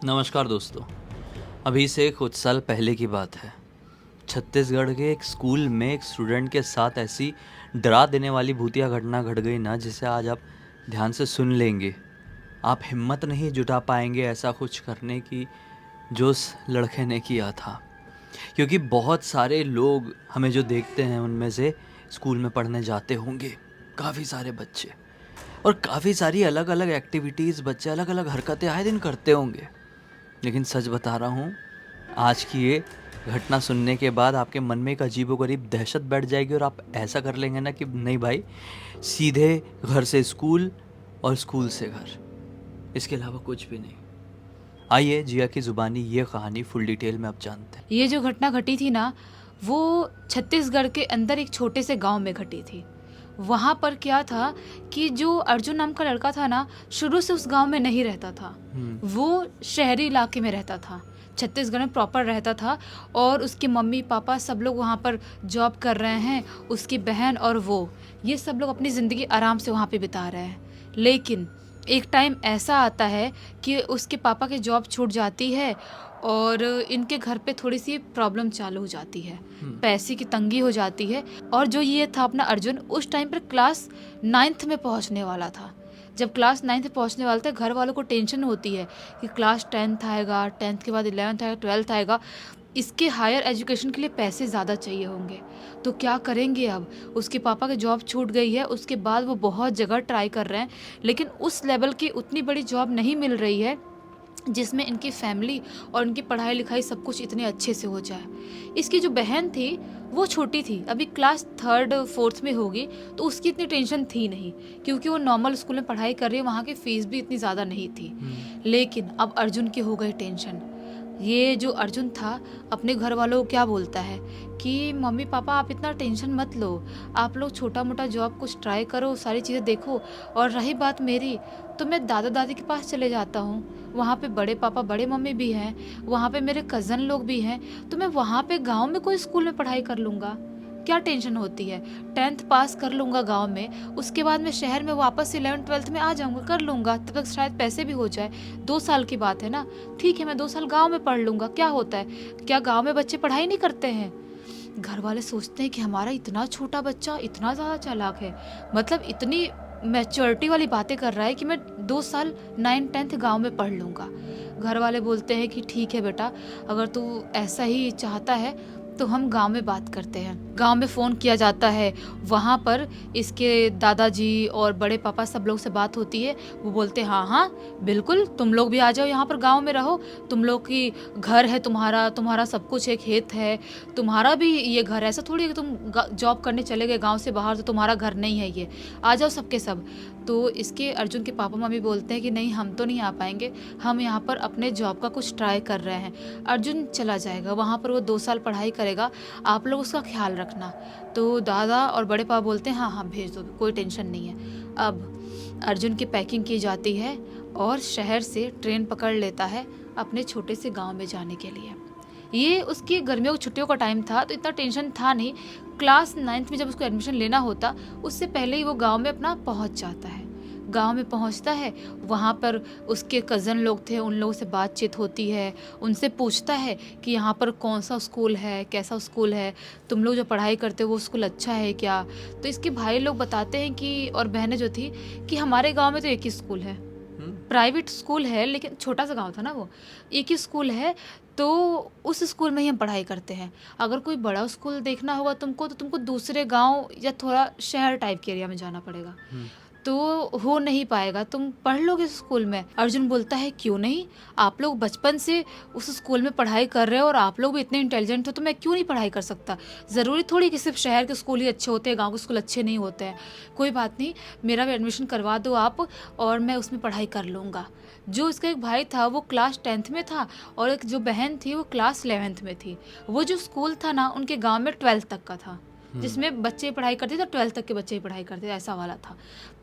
नमस्कार दोस्तों। अभी से कुछ साल पहले की बात है। छत्तीसगढ़ के एक स्कूल में एक स्टूडेंट के साथ ऐसी डरा देने वाली भूतिया घटना घट गई ना, जिसे आज आप ध्यान से सुन लेंगे। आप हिम्मत नहीं जुटा पाएंगे ऐसा कुछ करने की जो उस लड़के ने किया था। क्योंकि बहुत सारे लोग हमें जो देखते हैं उनमें से स्कूल में पढ़ने जाते होंगे, काफ़ी सारे बच्चे, और काफ़ी सारी अलग अलग एक्टिविटीज़ बच्चे अलग अलग हरकतें आए दिन करते होंगे। लेकिन सच बता रहा हूँ, आज की ये घटना सुनने के बाद आपके मन में एक अजीबोगरीब दहशत बैठ जाएगी और आप ऐसा कर लेंगे ना कि नहीं भाई, सीधे घर से स्कूल और स्कूल से घर, इसके अलावा कुछ भी नहीं। आइए जिया की ज़ुबानी ये कहानी फुल डिटेल में आप जानते हैं। ये जो घटना घटी थी ना, वो छत्तीसगढ़ के अंदर एक छोटे से गांव में घटी थी। वहाँ पर क्या था कि जो अर्जुन नाम का लड़का था ना, शुरू से उस गांव में नहीं रहता था। वो शहरी इलाके में रहता था, छत्तीसगढ़ में प्रॉपर रहता था। और उसके मम्मी पापा सब लोग वहाँ पर जॉब कर रहे हैं। उसकी बहन और वो, ये सब लोग अपनी ज़िंदगी आराम से वहाँ पे बिता रहे हैं। लेकिन एक टाइम ऐसा आता है कि उसके पापा की जॉब छूट जाती है और इनके घर पे थोड़ी सी प्रॉब्लम चालू हो जाती है, पैसे की तंगी हो जाती है। और जो ये था अपना अर्जुन, उस टाइम पर क्लास 9th में पहुंचने वाला था। जब क्लास 9th में पहुंचने वाला था, घर वालों को टेंशन होती है कि क्लास 10th आएगा, 10th के बाद 11th आएगा, 12th आएगा, इसके हायर एजुकेशन के लिए पैसे ज़्यादा चाहिए होंगे। तो क्या करेंगे अब? उसके पापा की जॉब छूट गई है, उसके बाद वो बहुत जगह ट्राई कर रहे हैं, लेकिन उस लेवल की उतनी बड़ी जॉब नहीं मिल रही है जिसमें इनकी फैमिली और इनकी पढ़ाई लिखाई सब कुछ इतने अच्छे से हो जाए। इसकी जो बहन थी वो छोटी थी, अभी क्लास 3rd 4th में होगी, तो उसकी इतनी टेंशन थी नहीं, क्योंकि वो नॉर्मल स्कूल में पढ़ाई कर रही है, वहाँ की फ़ीस भी इतनी ज़्यादा नहीं थी। लेकिन अब अर्जुन की हो गई टेंशन। ये जो अर्जुन था अपने घर वालों को क्या बोलता है कि मम्मी पापा आप इतना टेंशन मत लो, आप लोग छोटा मोटा जॉब कुछ ट्राई करो, सारी चीज़ें देखो। और रही बात मेरी, तो मैं दादा दादी के पास चले जाता हूँ, वहाँ पे बड़े पापा बड़े मम्मी भी हैं, वहाँ पे मेरे कज़न लोग भी हैं, तो मैं वहाँ पे गांव में कोई स्कूल में पढ़ाई कर लूँगा। क्या टेंशन होती है? 10th पास कर लूँगा गांव में, उसके बाद मैं शहर में वापस 11th 12th में आ जाऊँगा, कर लूँगा, तब तक शायद पैसे भी हो जाए। 2 साल की बात है ना, ठीक है मैं 2 साल गांव में पढ़ लूँगा, क्या होता है? क्या गांव में बच्चे पढ़ाई नहीं करते हैं? घर वाले सोचते हैं कि हमारा इतना छोटा बच्चा इतना ज़्यादा चालाक है, मतलब इतनी मैच्योरिटी वाली बातें कर रहा है कि मैं 2 साल 9th 10th गांव में पढ़ लूँगा। घर वाले बोलते हैं कि ठीक है बेटा, अगर तू ऐसा ही चाहता है तो हम गांव में बात करते हैं। गांव में फ़ोन किया जाता है, वहाँ पर इसके दादाजी और बड़े पापा सब लोग से बात होती है। वो बोलते हैं हाँ हाँ बिल्कुल, तुम लोग भी आ जाओ, यहाँ पर गांव में रहो, तुम लोग की घर है, तुम्हारा तुम्हारा सब कुछ है, खेत है, तुम्हारा भी ये घर है। ऐसा थोड़ी है कि तुम जॉब करने चले गए गांव से बाहर तो तुम्हारा घर नहीं है, ये आ जाओ सबके सब। तो इसके अर्जुन के पापा मम्मी बोलते हैं कि नहीं हम तो नहीं आ पाएंगे, हम यहाँ पर अपने जॉब का कुछ ट्राई कर रहे हैं। अर्जुन चला जाएगा, वहाँ पर वो 2 साल पढ़ाई करेगा, आप लोग उसका ख्याल रखना। तो दादा और बड़े पापा बोलते हैं हाँ हाँ भेज दो, कोई टेंशन नहीं है। अब अर्जुन की पैकिंग की जाती है और शहर से ट्रेन पकड़ लेता है अपने छोटे से गांव में जाने के लिए। ये उसकी गर्मियों की छुट्टियों का टाइम था, तो इतना टेंशन था नहीं। क्लास 9th में जब उसको एडमिशन लेना होता, उससे पहले ही वो गांव में अपना पहुंच जाता है। गांव में पहुंचता है, वहाँ पर उसके कज़न लोग थे, उन लोगों से बातचीत होती है, उनसे पूछता है कि यहाँ पर कौन सा स्कूल है, कैसा स्कूल है, तुम लोग जो पढ़ाई करते हो वो स्कूल अच्छा है क्या? तो इसके भाई लोग बताते हैं कि, और बहनें जो थी, कि हमारे गाँव में तो एक ही स्कूल है, प्राइवेट स्कूल है, लेकिन छोटा सा गांव था ना वो, एक ही स्कूल है, तो उस स्कूल में ही हम पढ़ाई करते हैं। अगर कोई बड़ा स्कूल देखना होगा तुमको, तो तुमको दूसरे गांव या थोड़ा शहर टाइप के एरिया में जाना पड़ेगा, तो हो नहीं पाएगा, तुम पढ़ लोगे इस स्कूल में। अर्जुन बोलता है क्यों नहीं, आप लोग बचपन से उस स्कूल में पढ़ाई कर रहे हो और आप लोग भी इतने इंटेलिजेंट हो, तो मैं क्यों नहीं पढ़ाई कर सकता? ज़रूरी थोड़ी कि सिर्फ शहर के स्कूल ही अच्छे होते हैं, गांव के स्कूल अच्छे नहीं होते हैं। कोई बात नहीं, मेरा भी एडमिशन करवा दो आप, और मैं उसमें पढ़ाई कर लूँगा। जो इसका एक भाई था वो क्लास 10th में था, और एक जो बहन थी वो क्लास 11th में थी। वो जो स्कूल था ना उनके गाँव में 12th तक का था, जिसमें बच्चे पढ़ाई करते थे, 12th तक के बच्चे ही पढ़ाई करते थे, ऐसा वाला था।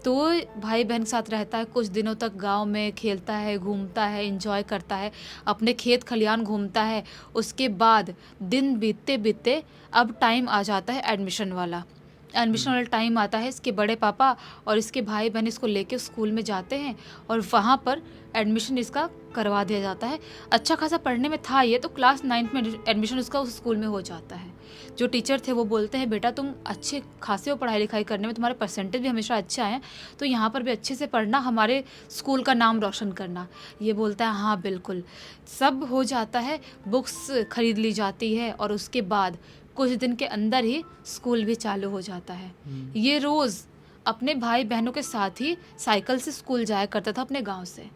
तो भाई बहन के साथ रहता है, कुछ दिनों तक गांव में खेलता है, घूमता है, एंजॉय करता है, अपने खेत खलियान घूमता है। उसके बाद दिन बीतते बीतते अब टाइम आ जाता है एडमिशन वाला। एडमिशन वाला टाइम आता है, इसके बड़े पापा और इसके भाई बहन इसको लेके स्कूल में जाते हैं और वहाँ पर एडमिशन इसका करवा दिया जाता है। अच्छा खासा पढ़ने में था ये, तो क्लास 9th में एडमिशन उसका उस स्कूल में हो जाता है। जो टीचर थे वो बोलते हैं, बेटा तुम अच्छे खासे हो पढ़ाई लिखाई करने में, तुम्हारे परसेंटेज भी हमेशा अच्छा है, तो यहाँ पर भी अच्छे से पढ़ना, हमारे स्कूल का नाम रोशन करना। ये बोलता है हाँ बिल्कुल। सब हो जाता है, बुक्स खरीद ली जाती है और उसके बाद कुछ दिन के अंदर ही स्कूल भी चालू हो जाता है। ये रोज़ अपने भाई बहनों के साथ ही साइकिल से स्कूल जाया करता था अपने गांव से।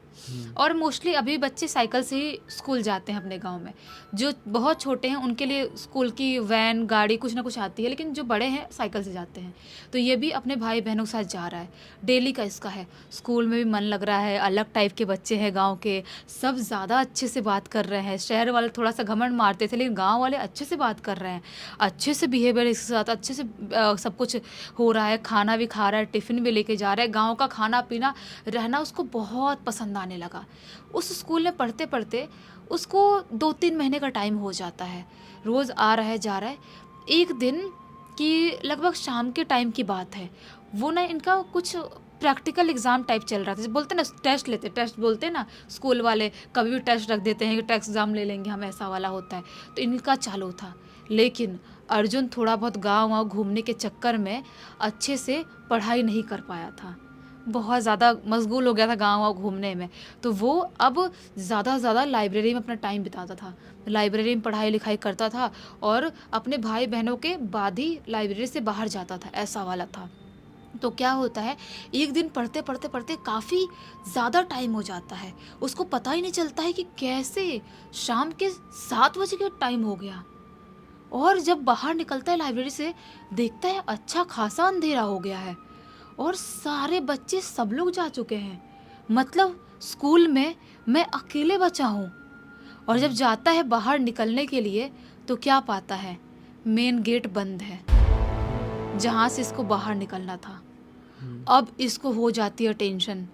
और मोस्टली अभी बच्चे साइकिल से ही स्कूल जाते हैं अपने गांव में। जो बहुत छोटे हैं उनके लिए स्कूल की वैन गाड़ी कुछ ना कुछ आती है, लेकिन जो बड़े हैं साइकिल से जाते हैं। तो ये भी अपने भाई बहनों के साथ जा रहा है, डेली का इसका है। स्कूल में भी मन लग रहा है, अलग टाइप के बच्चे हैं गाँव के, सब ज़्यादा अच्छे से बात कर रहे हैं। शहर वाले थोड़ा सा घमंड मारते थे, लेकिन गाँव वाले अच्छे से बात कर रहे हैं, अच्छे से बिहेवियर इसके साथ, अच्छे से सब कुछ हो रहा है। खाना भी खा रहा है, टिफ़िन भी लेके जा रहा है, गाँव का खाना पीना रहना उसको बहुत पसंद आने लगा। उस स्कूल में पढ़ते पढ़ते उसको 2-3 महीने का टाइम हो जाता है, रोज़ आ रहा है जा रहा है। एक दिन की लगभग शाम के टाइम की बात है, वो ना इनका कुछ प्रैक्टिकल एग्ज़ाम टाइप चल रहा था। बोलते ना टेस्ट लेते, टेस्ट बोलते ना स्कूल वाले, कभी भी टेस्ट रख देते हैं कि टेस्ट एग्ज़ाम ले लेंगे हम, ऐसा वाला होता है। तो इनका चालू था, लेकिन अर्जुन थोड़ा बहुत गाँव घूमने के चक्कर में अच्छे से पढ़ाई नहीं कर पाया था, बहुत ज़्यादा मशगूल हो गया था गाँव घूमने में। तो वो अब ज़्यादा से ज़्यादा लाइब्रेरी में अपना टाइम बिताता था, लाइब्रेरी में पढ़ाई लिखाई करता था और अपने भाई बहनों के बाद ही लाइब्रेरी से बाहर जाता था, ऐसा वाला था। तो क्या होता है, एक दिन पढ़ते पढ़ते पढ़ते काफ़ी ज़्यादा टाइम हो जाता है, उसको पता ही नहीं चलता है कि कैसे शाम के 7 बजे का टाइम हो गया। और जब बाहर निकलता है लाइब्रेरी से, देखता है अच्छा खासा अंधेरा हो गया है और सारे बच्चे सब लोग जा चुके हैं, मतलब स्कूल में मैं अकेले बचा हूँ। और जब जाता है बाहर निकलने के लिए तो क्या पाता है, मेन गेट बंद है जहाँ से इसको बाहर निकलना था। अब इसको हो जाती है टेंशन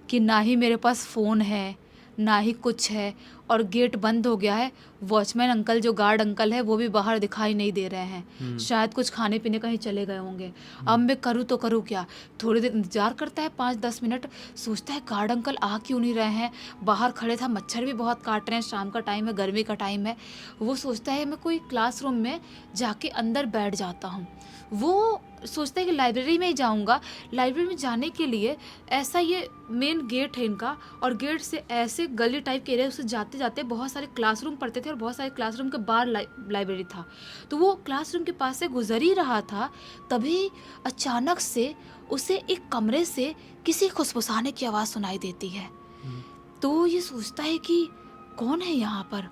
कि ना ही मेरे पास फ़ोन है ना ही कुछ है और गेट बंद हो गया है। वॉचमैन अंकल जो गार्ड अंकल है वो भी बाहर दिखाई नहीं दे रहे हैं, शायद कुछ खाने पीने कहीं चले गए होंगे। अब मैं करूँ तो करूँ क्या। थोड़ी देर इंतज़ार करता है, 5-10 मिनट, सोचता है गार्ड अंकल आ क्यों नहीं रहे हैं। बाहर खड़े था, मच्छर भी बहुत काट रहे हैं, शाम का टाइम है, गर्मी का टाइम है। वो सोचता है मैं कोई क्लासरूम में जाके अंदर बैठ जाता हूँ। वो सोचता है कि लाइब्रेरी में ही जाऊँगा। लाइब्रेरी में जाने के लिए ऐसा ये मेन गेट है इनका, और गेट से ऐसे गली टाइप के एरिया से जाते जाते बहुत सारे क्लासरूम पढ़ते थे और बहुत सारे क्लासरूम के बाहर लाइब्रेरी था। तो वो क्लासरूम के पास से गुजर ही रहा था, तभी अचानक से उसे एक कमरे से किसी खुसफुसाने की आवाज़ सुनाई देती है। तो ये सोचता है कि कौन है यहाँ पर।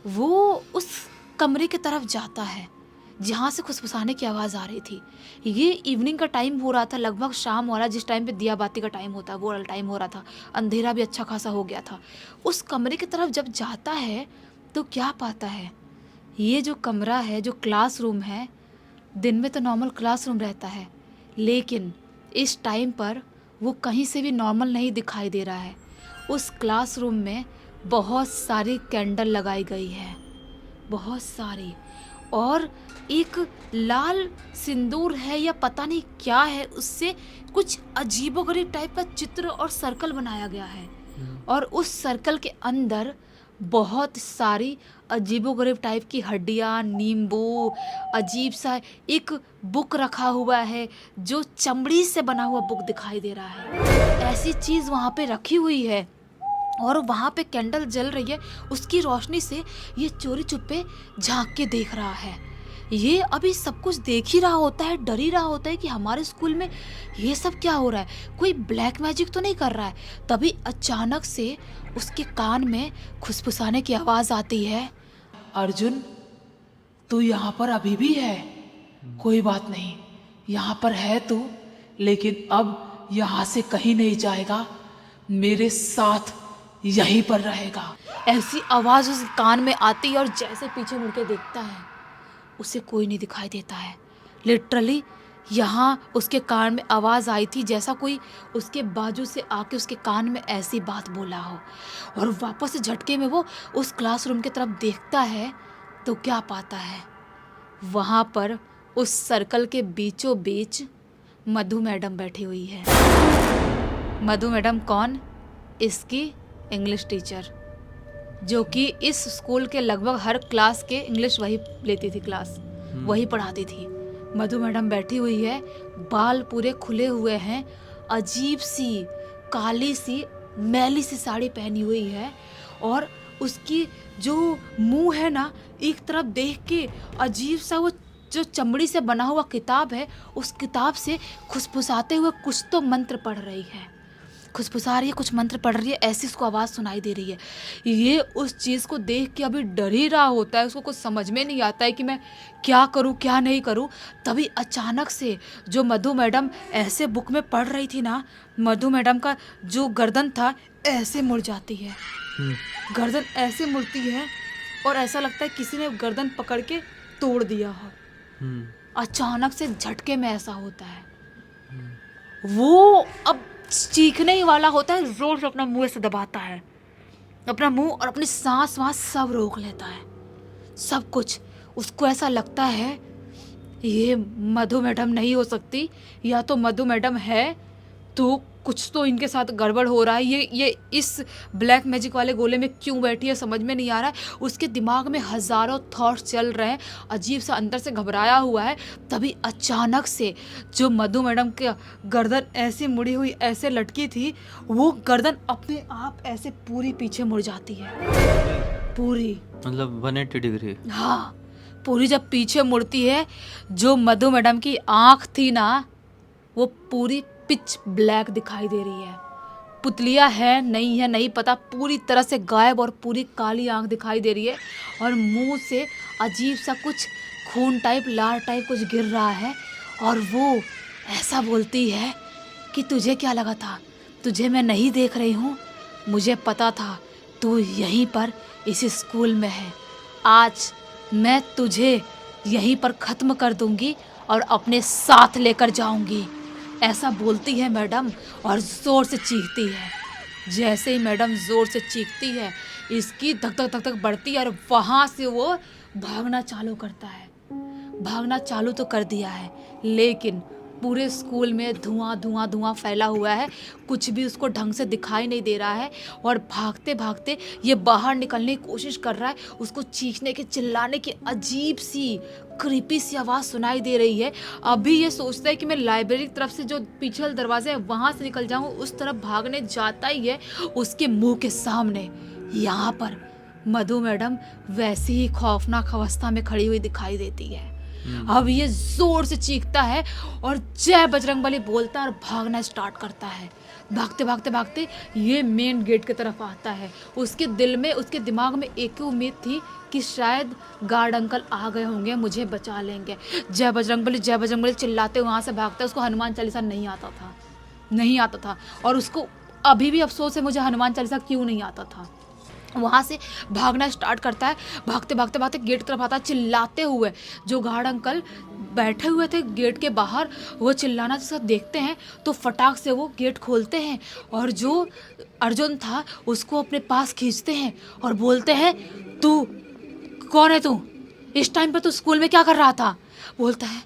वो उस कमरे की तरफ जाता है जहाँ से खुसफुसाने की आवाज़ आ रही थी। ये इवनिंग का टाइम हो रहा था, लगभग शाम वाला, जिस टाइम पे दिया बाती का टाइम होता है वो वाला टाइम हो रहा था। अंधेरा भी अच्छा खासा हो गया था। उस कमरे की तरफ जब जाता है तो क्या पाता है, ये जो कमरा है, जो क्लासरूम है, दिन में तो नॉर्मल क्लासरूम रहता है, लेकिन इस टाइम पर वो कहीं से भी नॉर्मल नहीं दिखाई दे रहा है। उस क्लासरूम में बहुत सारी कैंडल लगाई गई है, बहुत सारी, और एक लाल सिंदूर है या पता नहीं क्या है, उससे कुछ अजीबोगरीब टाइप का चित्र और सर्कल बनाया गया है। और उस सर्कल के अंदर बहुत सारी अजीबोगरीब टाइप की हड्डियाँ, नींबू, अजीब सा एक बुक रखा हुआ है जो चमड़ी से बना हुआ बुक दिखाई दे रहा है। ऐसी चीज़ वहाँ पे रखी हुई है और वहाँ पे कैंडल जल रही है। उसकी रोशनी से ये चोरी चुप्पे झांक के देख रहा है। ये अभी सब कुछ देख ही रहा होता है, डर ही रहा होता है कि हमारे स्कूल में ये सब क्या हो रहा है, कोई ब्लैक मैजिक तो नहीं कर रहा है। तभी अचानक से उसके कान में खुसफुसाने की आवाज़ आती है, अर्जुन तू यहाँ पर अभी भी है? कोई बात नहीं, यहाँ पर है तू, लेकिन अब यहाँ से कहीं नहीं जाएगा, मेरे साथ यहीं पर रहेगा। ऐसी आवाज़ उस कान में आती है और जैसे पीछे मुड़ के देखता है उसे कोई नहीं दिखाई देता है। लिटरली यहाँ उसके कान में आवाज़ आई थी जैसा कोई उसके बाजू से आके उसके कान में ऐसी बात बोला हो। और वापस से झटके में वो उस क्लासरूम की तरफ देखता है तो क्या पाता है, वहाँ पर उस सर्कल के बीचों बीच मधु मैडम बैठी हुई है। मधु मैडम कौन? इसकी इंग्लिश टीचर, जो कि इस स्कूल के लगभग हर क्लास के इंग्लिश वही लेती थी, क्लास वही पढ़ाती थी। मधु मैडम बैठी हुई है, बाल पूरे खुले हुए हैं, अजीब सी काली सी मैली सी साड़ी पहनी हुई है, और उसकी जो मुंह है ना, एक तरफ देख के अजीब सा वो जो चमड़ी से बना हुआ किताब है, उस किताब से खुसफुसाते हुए कुछ तो मंत्र पढ़ रही है। खुसफुसा रही है, कुछ मंत्र पढ़ रही है, ऐसी उसको आवाज़ सुनाई दे रही है। ये उस चीज़ को देख के अभी डर ही रहा होता है, उसको कुछ समझ में नहीं आता है कि मैं क्या करूं क्या नहीं करूं। तभी अचानक से जो मधु मैडम ऐसे बुक में पढ़ रही थी ना, मधु मैडम का जो गर्दन था ऐसे मुड़ जाती है। गर्दन ऐसे मुड़ती है और ऐसा लगता है किसी ने गर्दन पकड़ के तोड़ दिया हो। अचानक से झटके में ऐसा होता है, वो अब चीखने ही वाला होता है, जोर से अपना मुंह से दबाता है, अपना मुंह और अपनी सांस वास सब रोक लेता है, सब कुछ। उसको ऐसा लगता है ये मधु मैडम नहीं हो सकती, या तो मधु मैडम है तो कुछ तो इनके साथ गड़बड़ हो रहा है। ये इस ब्लैक मैजिक वाले गोले में क्यों बैठी है समझ में नहीं आ रहा है। उसके दिमाग में हज़ारों थॉट्स चल रहे हैं, अजीब सा अंदर से घबराया हुआ है। तभी अचानक से जो मधु मैडम की गर्दन ऐसे मुड़ी हुई ऐसे लटकी थी, वो गर्दन अपने आप ऐसे पूरी पीछे मुड़ जाती है, पूरी, मतलब 180 डिग्री। हाँ, पूरी जब पीछे मुड़ती है, जो मधु मैडम की आँख थी ना, वो पूरी पिच ब्लैक दिखाई दे रही है। पुतलियाँ है नहीं पता, पूरी तरह से गायब और पूरी काली आंख दिखाई दे रही है, और मुंह से अजीब सा कुछ खून टाइप, लार टाइप कुछ गिर रहा है। और वो ऐसा बोलती है कि तुझे क्या लगा था, तुझे मैं नहीं देख रही हूँ, मुझे पता था तू यहीं पर इसी स्कूल में है। आज मैं तुझे यहीं पर ख़त्म कर दूंगी और अपने साथ लेकर जाऊंगी, ऐसा बोलती है मैडम और ज़ोर से चीखती है। जैसे ही मैडम ज़ोर से चीखती है, इसकी धक धक धक धक बढ़ती है और वहाँ से वो भागना चालू करता है। भागना चालू तो कर दिया है, लेकिन पूरे स्कूल में धुआं धुआं धुआं फैला हुआ है, कुछ भी उसको ढंग से दिखाई नहीं दे रहा है। और भागते भागते ये बाहर निकलने की कोशिश कर रहा है। उसको चीखने के, चिल्लाने की अजीब सी क्रीपी सी आवाज़ सुनाई दे रही है। अभी ये सोचता है कि मैं लाइब्रेरी की तरफ से जो पीछे वाला दरवाज़ा है वहाँ से निकल जाऊँ, उस तरफ भागने जाता ही है, उसके मुँह के सामने यहाँ पर मधु मैडम वैसी ही खौफनाक अवस्था में खड़ी हुई दिखाई देती है। अब ये जोर से चीखता है और जय बजरंगबली बोलता है और भागना स्टार्ट करता है। भागते भागते भागते ये मेन गेट की तरफ आता है। उसके दिल में, उसके दिमाग में एक ही उम्मीद थी कि शायद गार्ड अंकल आ गए होंगे, मुझे बचा लेंगे। जय बजरंगबली चिल्लाते वहाँ से भागता है। उसको हनुमान चालीसा नहीं आता था, और उसको अभी भी अफसोस है मुझे हनुमान चालीसा क्यों नहीं आता था। वहाँ से भागना स्टार्ट करता है। भागते भागते भागते गेट की तरफ आता है, चिल्लाते हुए। जो गार्ड अंकल बैठे हुए थे गेट के बाहर, वो चिल्लाना जैसा देखते हैं तो फटाक से वो गेट खोलते हैं, और जो अर्जुन था उसको अपने पास खींचते हैं और बोलते हैं, तू कौन है, तू इस टाइम पर तू स्कूल में क्या कर रहा था? बोलता है,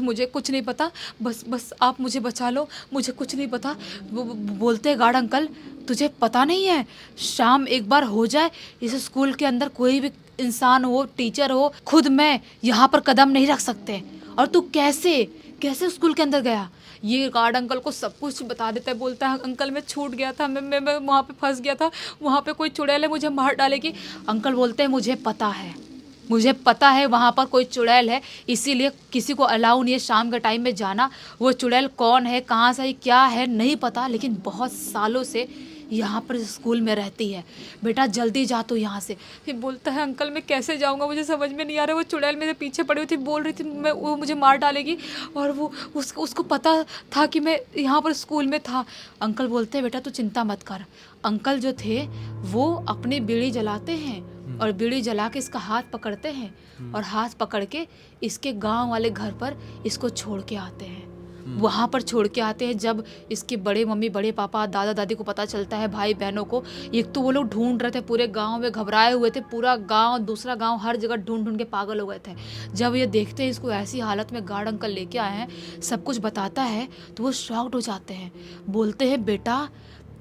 मुझे कुछ नहीं पता, बस आप मुझे बचा लो, मुझे कुछ नहीं पता। बोलते हैं गार्ड अंकल, तुझे पता नहीं है, शाम एक बार हो जाए इस स्कूल के अंदर कोई भी इंसान हो, टीचर हो, खुद मैं यहाँ पर कदम नहीं रख सकते, और तू कैसे स्कूल के अंदर गया? ये गार्ड अंकल को सब कुछ बता देता है। बोलता है, अंकल मैं छूट गया था, मैं वहाँ पे फंस गया था, वहाँ पे कोई चुड़ैल है, मुझे मार डालेगी। अंकल बोलते हैं, मुझे पता है वहाँ पर कोई चुड़ैल है, इसीलिए किसी को अलाउ नहीं है शाम के टाइम में जाना। वो चुड़ैल कौन है, कहाँ से क्या है नहीं पता, लेकिन बहुत सालों से यहाँ पर स्कूल में रहती है। बेटा जल्दी जा तू यहाँ से। फिर बोलता है, अंकल मैं कैसे जाऊँगा, मुझे समझ में नहीं आ रहा। वो चुड़ैल मेरे पीछे पड़ी हुई थी, बोल रही थी वो मुझे मार डालेगी, और वो उसको पता था कि मैं यहाँ पर स्कूल में था। अंकल बोलते हैं, बेटा तू चिंता मत कर। अंकल जो थे वो अपनी बीड़ी जलाते हैं, और बीड़ी जला के इसका हाथ पकड़ते हैं, और हाथ पकड़ के इसके गांव वाले घर पर इसको छोड़ के आते हैं। वहाँ पर छोड़ के आते हैं। जब इसके बड़े मम्मी, बड़े पापा, दादा दादी को पता चलता है, भाई बहनों को, एक तो वो लोग ढूंढ रहे थे, पूरे गांव में घबराए हुए थे, पूरा गांव, दूसरा गांव, हर जगह ढूंढ ढूंढ के पागल हो गए थे। जब ये देखते हैं इसको ऐसी हालत में गार्ड अंकल लेके आए हैं, सब कुछ बताता है, तो वो शॉक्ड हो जाते हैं। बोलते हैं, बेटा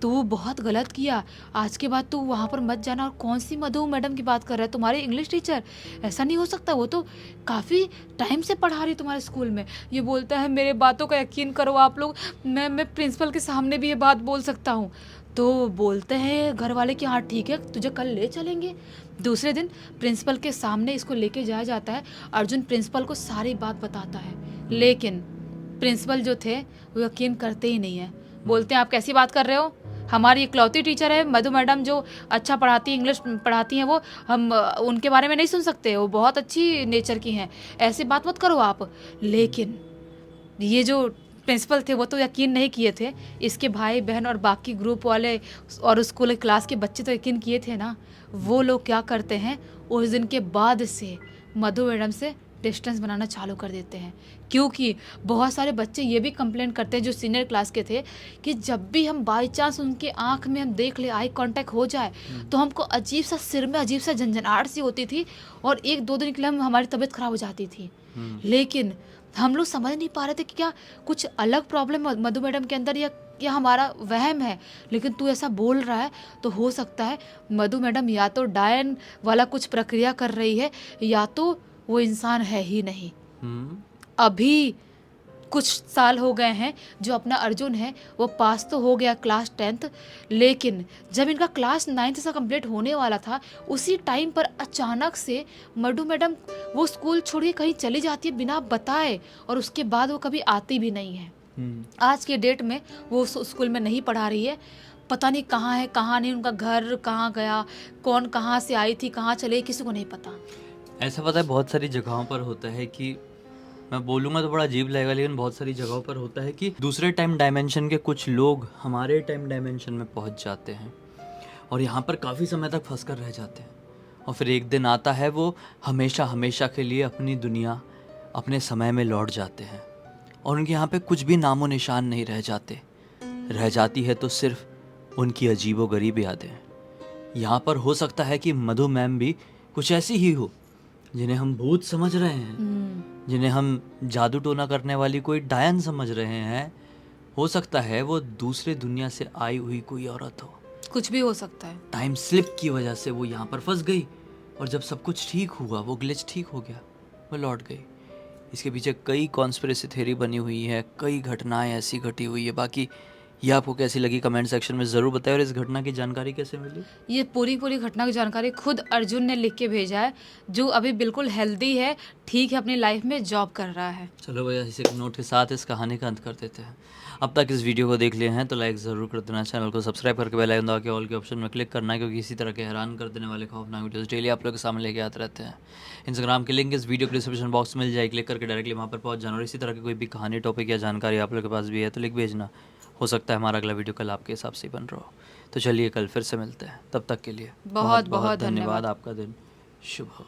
तू बहुत गलत किया, आज के बाद तू वहाँ पर मत जाना। और कौन सी मधु मैडम की बात कर रहा है? तुम्हारे इंग्लिश टीचर? ऐसा नहीं हो सकता, वो तो काफ़ी टाइम से पढ़ा रही तुम्हारे स्कूल में। ये बोलता है, मेरे बातों का यकीन करो आप लोग, मैं प्रिंसिपल के सामने भी ये बात बोल सकता हूँ। तो बोलते हैं घर वाले कि हाँ ठीक है, तुझे कल ले चलेंगे। दूसरे दिन प्रिंसिपल के सामने इसको लेके जाया जाता है। अर्जुन प्रिंसिपल को सारी बात बताता है, लेकिन प्रिंसिपल जो थे वो यकीन करते ही नहीं है। बोलते हैं, आप कैसी बात कर रहे हो? हमारी इकलौती टीचर है मधु मैडम, जो अच्छा पढ़ाती, इंग्लिश पढ़ाती हैं, वो हम उनके बारे में नहीं सुन सकते, वो बहुत अच्छी नेचर की हैं, ऐसी बात मत करो आप। लेकिन ये जो प्रिंसिपल थे वो तो यकीन नहीं किए थे, इसके भाई बहन और बाकी ग्रुप वाले और स्कूल क्लास के बच्चे तो यकीन किए थे ना। वो लोग क्या करते हैं, उस दिन के बाद से मधु मैडम से डिस्टेंस बनाना चालू कर देते हैं। क्योंकि बहुत सारे बच्चे ये भी कंप्लेंट करते हैं, जो सीनियर क्लास के थे, कि जब भी हम बाई चांस उनके आंख में हम देख ले, आई कांटेक्ट हो जाए, तो हमको अजीब सा सिर में अजीब सा झंझनाहट सी होती थी, और 1-2 दिन के लिए हमारी तबीयत खराब हो जाती थी। लेकिन हम लोग समझ नहीं पा रहे थे कि क्या कुछ अलग प्रॉब्लम मधु मैडम के अंदर, या हमारा वहम है। लेकिन तू ऐसा बोल रहा है तो हो सकता है मधु मैडम या तो डायन वाला कुछ प्रक्रिया कर रही है, या तो वो इंसान है ही नहीं। अभी कुछ साल हो गए हैं, जो अपना अर्जुन है वो पास तो हो गया क्लास 10th, लेकिन जब इनका क्लास 9th से कंप्लीट होने वाला था, उसी टाइम पर अचानक से मधु मैडम वो स्कूल छोड़ के कहीं चली जाती है बिना बताए, और उसके बाद वो कभी आती भी नहीं है। आज के डेट में वो स्कूल में नहीं पढ़ा रही है, पता नहीं कहाँ है कहाँ नहीं, उनका घर कहाँ गया, कौन कहाँ से आई थी कहाँ चले, किसी को नहीं पता। ऐसा पता है बहुत सारी जगहों पर होता है कि, मैं बोलूँगा तो बड़ा अजीब लगेगा, लेकिन बहुत सारी जगहों पर होता है कि दूसरे टाइम डायमेंशन के कुछ लोग हमारे टाइम डायमेंशन में पहुंच जाते हैं और यहाँ पर काफ़ी समय तक फंस कर रह जाते हैं, और फिर एक दिन आता है वो हमेशा हमेशा के लिए अपनी दुनिया, अपने समय में लौट जाते हैं, और उनके यहाँ पे कुछ भी नामो निशान नहीं रह जाते। रह जाती है तो सिर्फ उनकी अजीबोगरीब यादें। यहाँ पर हो सकता है कि मधु मैम भी कुछ ऐसी ही हो, जिन्हें हम भूत समझ रहे हैं, जिन्हें हम जादू टोना करने वाली कोई डायन समझ रहे हैं। हो सकता है वो दूसरे दुनिया से आई हुई कोई औरत हो, कुछ भी हो सकता है। टाइम स्लिप की वजह से वो यहाँ पर फंस गई, और जब सब कुछ ठीक हुआ, वो ग्लिच ठीक हो गया, वो लौट गई। इसके पीछे कई कॉन्स्पिरेसी थ्योरी बनी हुई है, कई घटनाएं ऐसी घटी हुई है। बाकी ये आपको कैसी लगी कमेंट सेक्शन में ज़रूर बताएं, और इस घटना की जानकारी कैसे मिली? ये पूरी घटना की जानकारी खुद अर्जुन ने लिख के भेजा है, जो अभी बिल्कुल हेल्दी है, ठीक है, अपनी लाइफ में जॉब कर रहा है। चलो भैया, इस एक नोट के साथ इस कहानी का अंत कर देते हैं। अब तक इस वीडियो को देख लिए हैं तो लाइक ज़रूर कर देना, चैनल को सब्सक्राइब करके बेल आइकन दबा के ऑल के ऑप्शन में क्लिक करना है, क्योंकि इसी तरह के हैरान कर देने वाले खौफनाक वीडियोस डेली आप लोग के सामने लेके आते रहते हैं। इंस्टाग्राम की लिंक इस वीडियो के डिस्क्रिप्शन बॉक्स में मिल जाए, क्लिक करके डायरेक्टली वहाँ पर पहुँच जाना। और इसी तरह की कोई भी कहानी, टॉपिक या जानकारी आप लोग के पास भी है तो लिख भेजना, हो सकता है हमारा अगला वीडियो कल आपके हिसाब से बन रहा हो। तो चलिए कल फिर से मिलते हैं, तब तक के लिए बहुत बहुत धन्यवाद। आपका दिन शुभ हो।